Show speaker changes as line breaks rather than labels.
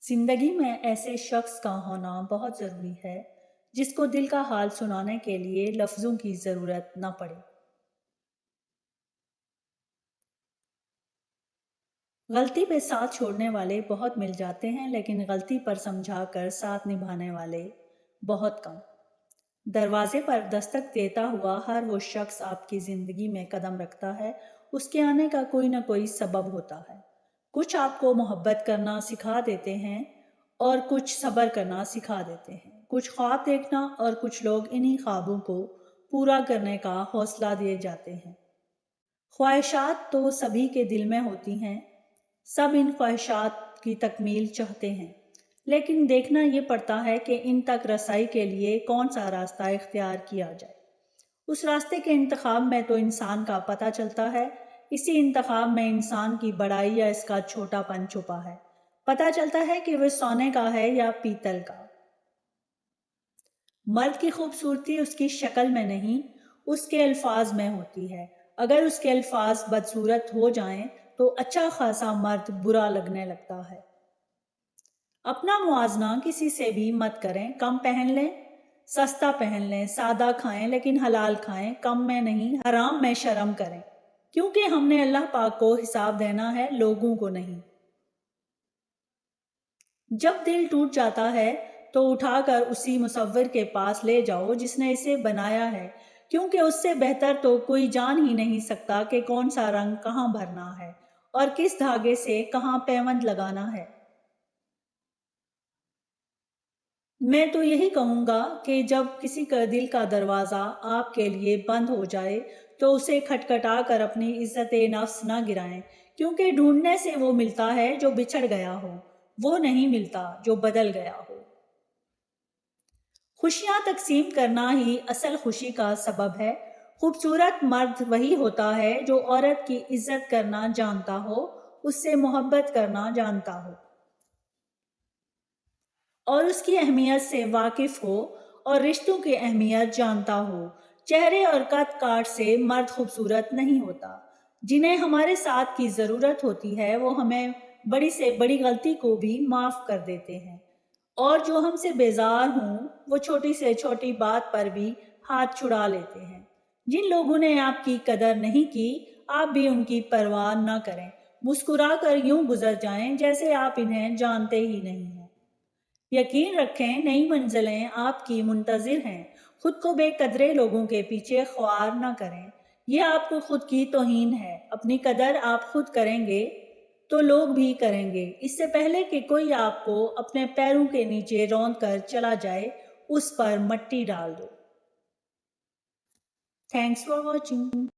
जिंदगी में ऐसे शख्स का होना बहुत ज़रूरी है जिसको दिल का हाल सुनाने के लिए लफ्ज़ों की ज़रूरत न पड़े। गलती पे साथ छोड़ने वाले बहुत मिल जाते हैं, लेकिन गलती पर समझा कर साथ निभाने वाले बहुत कम। दरवाजे पर दस्तक देता हुआ हर वो शख्स आपकी ज़िंदगी में कदम रखता है। उसके आने का कोई ना कोई सबब होता है। कुछ आपको मोहब्बत करना सिखा देते हैं और कुछ सब्र करना सिखा देते हैं। कुछ ख्वाब देखना और कुछ लोग इन्हीं ख्वाबों को पूरा करने का हौसला दिए जाते हैं। ख्वाहिशात तो सभी के दिल में होती हैं। सब इन ख्वाहिशात की तकमील चाहते हैं, लेकिन देखना ये पड़ता है कि इन तक रसाई के लिए कौन सा रास्ता इख्तियार किया जाए। उस रास्ते के इंतखाब में तो इंसान का पता चलता है। इसी इंतखाब में इंसान की बड़ाई या इसका छोटापन छुपा है। पता चलता है कि वह सोने का है या पीतल का। मर्द की खूबसूरती उसकी शक्ल में नहीं, उसके अल्फाज में होती है। अगर उसके अल्फाज बदसूरत हो जाएं तो अच्छा खासा मर्द बुरा लगने लगता है। अपना मुआजना किसी से भी मत करें। कम पहन लें, सस्ता पहन लें, सादा खाएं लेकिन हलाल खाएं, कम में नहीं हराम में शर्म करें, क्योंकि हमने अल्लाह पाक को हिसाब देना है, लोगों को नहीं। जब दिल टूट जाता है तो उठाकर उसी मुसव्विर के पास ले जाओ जिसने इसे बनाया है, क्योंकि उससे बेहतर तो कोई जान ही नहीं सकता कि कौन सा रंग कहाँ भरना है और किस धागे से कहाँ पैबंद लगाना है। मैं तो यही कहूँगा कि जब किसी का दिल का दरवाज़ा आपके लिए बंद हो जाए तो उसे खटखटा कर अपनी इज्जत नफ्स ना गिराएं, क्योंकि ढूंढने से वो मिलता है जो बिछड़ गया हो, वो नहीं मिलता जो बदल गया हो। खुशियाँ तकसीम करना ही असल खुशी का सबब है। खूबसूरत मर्द वही होता है जो औरत की इज्जत करना जानता हो, उससे मोहब्बत करना जानता हो और उसकी अहमियत से वाकिफ हो और रिश्तों की अहमियत जानता हो। चेहरे और कद काट से मर्द खूबसूरत नहीं होता। जिन्हें हमारे साथ की ज़रूरत होती है वो हमें बड़ी से बड़ी गलती को भी माफ़ कर देते हैं, और जो हमसे बेजार हों वो छोटी से छोटी बात पर भी हाथ छुड़ा लेते हैं। जिन लोगों ने आपकी कदर नहीं की, आप भी उनकी परवाह न करें। मुस्कुरा कर यूं गुजर जाएं जैसे आप इन्हें जानते ही नहीं हैं। यकीन रखें, नई मंजिलें आपकी मुंतज़िर हैं। खुद को बेकदरे लोगों के पीछे ख्वार न करें। यह आपको खुद की तौहीन है। अपनी कदर आप खुद करेंगे तो लोग भी करेंगे। इससे पहले कि कोई आपको अपने पैरों के नीचे रौंद कर चला जाए, उस पर मट्टी डाल दो। Thanks for watching.